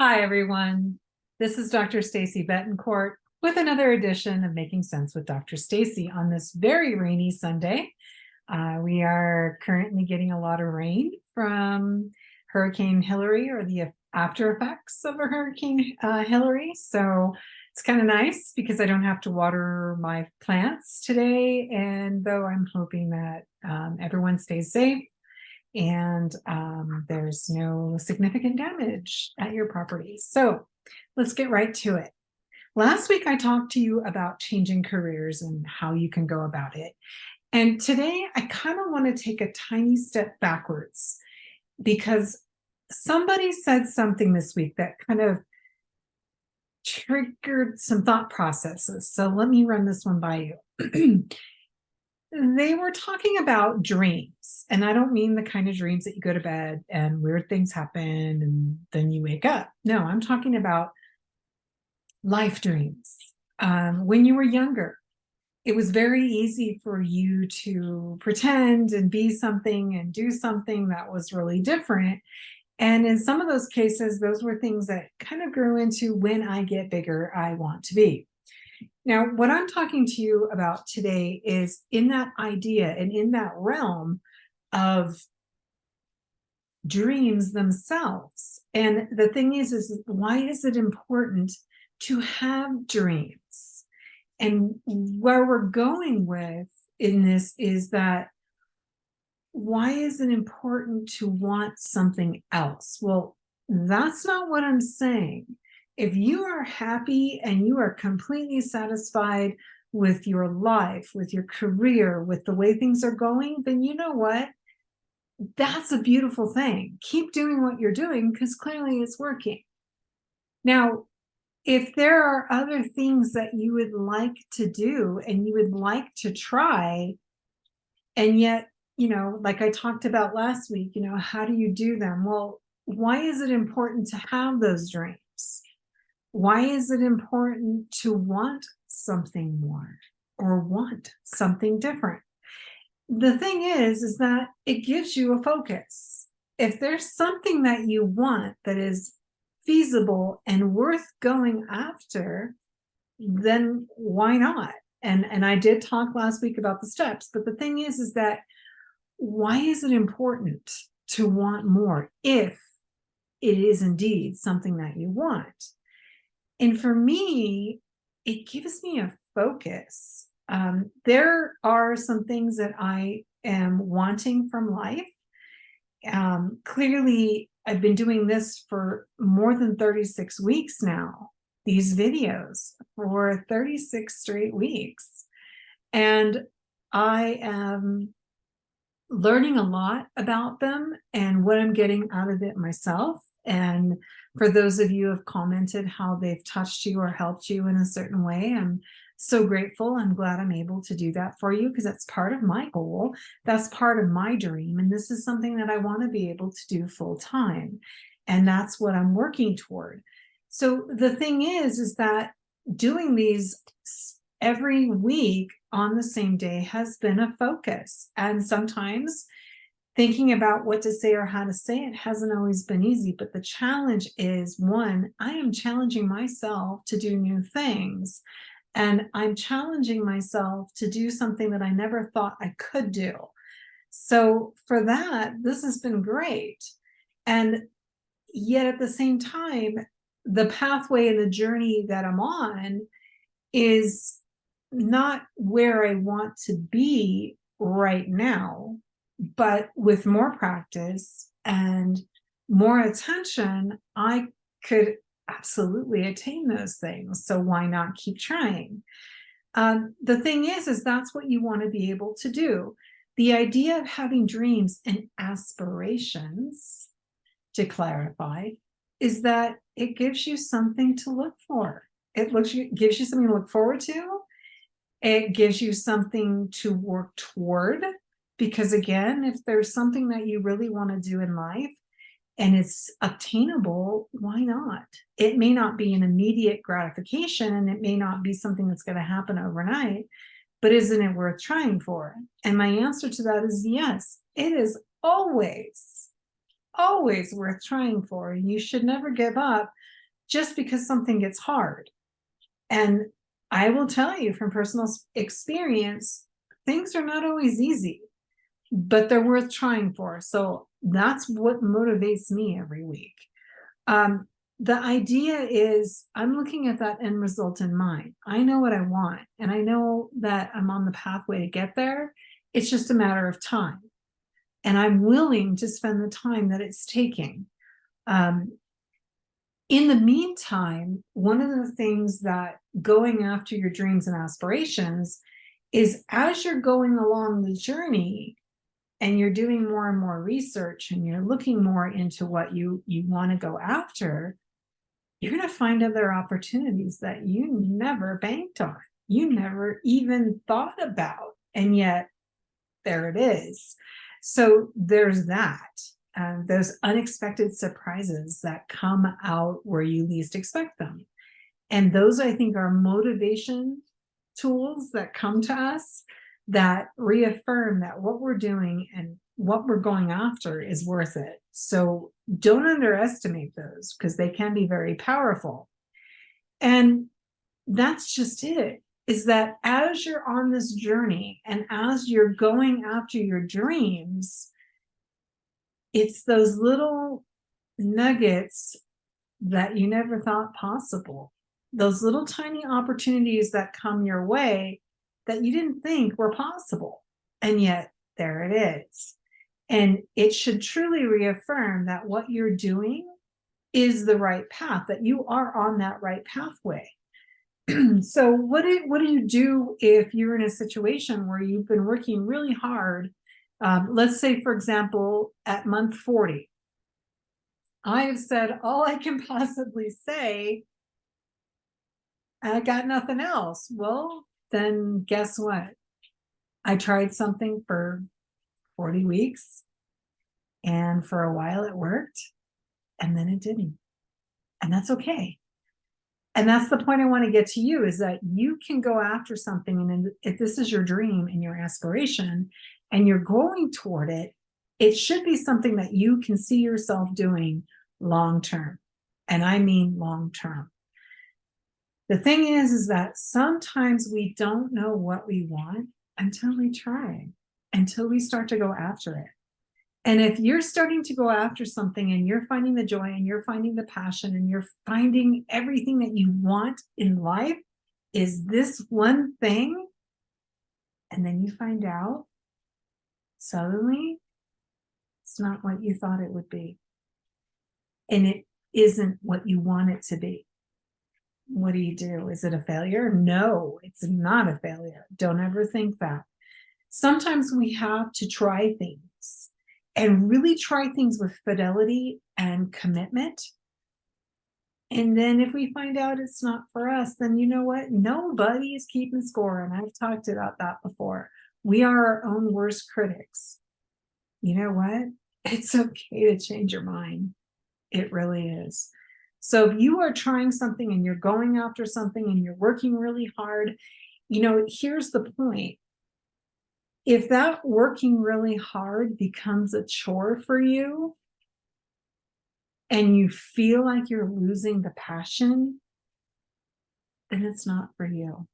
Hi, everyone. This is Dr. Stacy Betancourt with another edition of Making Sense with Dr. Stacy on this very rainy Sunday. We are currently getting a lot of rain from Hurricane Hillary, or the after effects of a Hurricane Hillary. So it's kind of nice because I don't have to water my plants today. And though I'm hoping that everyone stays safe and there's no significant damage at your property. So let's get right to it. Last week, I talked to you about changing careers and how you can go about it. And today, I kind of want to take a tiny step backwards because somebody said something this week that kind of triggered some thought processes. So let me run this one by you. They were talking about dreams, and I don't mean the kind of dreams that you go to bed and weird things happen and then you wake up. No, I'm talking about life dreams. When you were younger, it was very easy for you to pretend and be something and do something that was really different. And in some of those cases, those were things that kind of grew into when I get bigger, I want to be. Now, what I'm talking to you about today is in that idea and in that realm of dreams themselves. And the thing is why is it important to have dreams? And where we're going with in this is that why is it important to want something else? Well, that's not what I'm saying. If you are happy and you are completely satisfied with your life, with your career, with the way things are going, then you know what? That's a beautiful thing. Keep doing what you're doing because clearly it's working. Now, if there are other things that you would like to do and you would like to try, and yet, like I talked about last week, how do you do them? Well, why is it important to have those dreams? Why is it important to want something more or want something different? The thing is that it gives you a focus. If there's something that you want that is feasible and worth going after, then why not? And I did talk last week about the steps, but the thing is that why is it important to want more if it is indeed something that you want? And for me, it gives me a focus. There are some things that I am wanting from life. Clearly, I've been doing this for more than 36 weeks now, these videos for 36 straight weeks. And I am learning a lot about them and what I'm getting out of it myself. And for those of you who have commented how they've touched you or helped you in a certain way, I'm so grateful. I'm glad I'm able to do that for you because that's part of my goal. That's part of my dream. And this is something that I want to be able to do full time. And that's what I'm working toward. So the thing is that doing these every week on the same day has been a focus. And sometimes thinking about what to say or how to say it hasn't always been easy. But the challenge is, one, I am challenging myself to do new things. And I'm challenging myself to do something that I never thought I could do. So for that, this has been great. And yet at the same time, the pathway and the journey that I'm on is not where I want to be right now, but with more practice and more attention, I could absolutely attain those things. So why not keep trying? The thing is that's what you want to be able to do. The idea of having dreams and aspirations, to clarify, is that it gives you something to look for. Gives you something to look forward to. It gives you something to work toward, because again, if there's something that you really want to do in life and it's obtainable, why not? It may not be an immediate gratification and it may not be something that's going to happen overnight, but isn't it worth trying for? And my answer to that is yes, it is always always worth trying for. You should never give up just because something gets hard. And I will tell you from personal experience, things are not always easy, but they're worth trying for. So that's what motivates me every week. The idea is I'm looking at that end result in mind. I know what I want, and I know that I'm on the pathway to get there. It's just a matter of time. And I'm willing to spend the time that it's taking. In the meantime, one of the things that going after your dreams and aspirations is, as you're going along the journey and you're doing more and more research and you're looking more into what you want to go after, you're going to find other opportunities that you never banked on, you never even thought about, and yet there it is. So there's that. Those unexpected surprises that come out where you least expect them. And those, I think, are motivation tools that come to us that reaffirm that what we're doing and what we're going after is worth it. So don't underestimate those, because they can be very powerful. And that's just it, is that as you're on this journey and as you're going after your dreams, it's those little nuggets that you never thought possible, those little tiny opportunities that come your way that you didn't think were possible. And yet there it is. And it should truly reaffirm that what you're doing is the right path, that you are on that right pathway. So what do you do if you're in a situation where you've been working really hard? Let's say, for example, at month 40, I have said all I can possibly say, I got nothing else. Well, then guess what? I tried something for 40 weeks, and for a while it worked, and then it didn't. And that's okay. And that's the point I want to get to you, is that you can go after something, and if this is your dream and your aspiration and you're going toward it, it should be something that you can see yourself doing long term. And I mean long term. The thing is that sometimes we don't know what we want until we try, until we start to go after it. And if you're starting to go after something and you're finding the joy and you're finding the passion and you're finding everything that you want in life is this one thing, and then you find out suddenly it's not what you thought it would be, and it isn't what you want it to be, what do? Is it a failure? No, it's not a failure. Don't ever think that. Sometimes we have to try things, and really try things with fidelity and commitment. And then if we find out it's not for us, then you know what? Nobody is keeping score. And I've talked about that before. We are our own worst critics. You know what? It's okay to change your mind. It really is. So if you are trying something and you're going after something and you're working really hard, here's the point. If that working really hard becomes a chore for you and you feel like you're losing the passion, then it's not for you.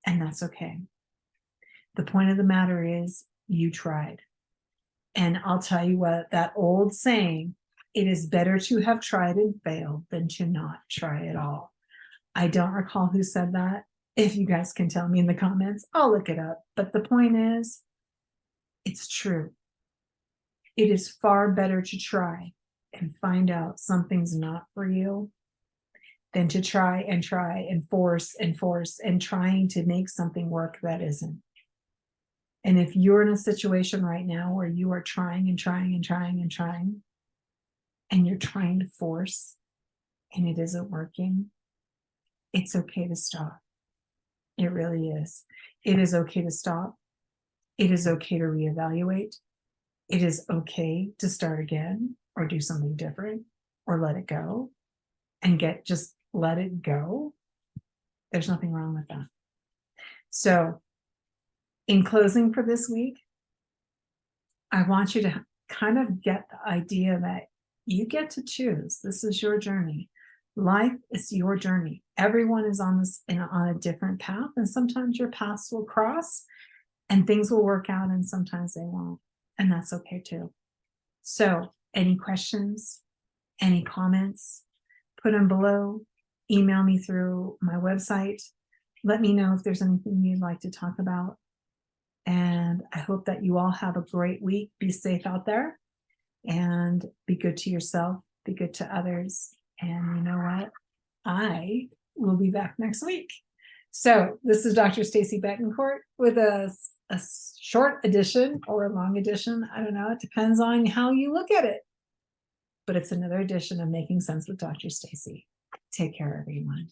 And that's okay. The point of the matter is you tried. And I'll tell you what, that old saying, it is better to have tried and failed than to not try at all. I don't recall who said that. If you guys can tell me in the comments, I'll look it up. But the point is, it's true. It is far better to try and find out something's not for you than to try and force and trying to make something work that isn't. And if you're in a situation right now where you are trying and you're trying to force and it isn't working, it's okay to stop. It really is. It is okay to stop. It is okay to reevaluate. It is okay to start again or do something different or let it go and just let it go. There's nothing wrong with that. So in closing for this week, I want you to kind of get the idea that you get to choose. This is your journey. Life is your journey. Everyone is on on a different path, and sometimes your paths will cross and things will work out, and sometimes they won't. And that's okay too. So, any questions, any comments, put them below, email me through my website. Let me know if there's anything you'd like to talk about. And I hope that you all have a great week. Be safe out there and be good to yourself, be good to others. And you know what? I will be back next week. So this is Dr. Stacy Betancourt with a short edition or a long edition. I don't know. It depends on how you look at it. But it's another edition of Making Sense with Dr. Stacy. Take care, everyone.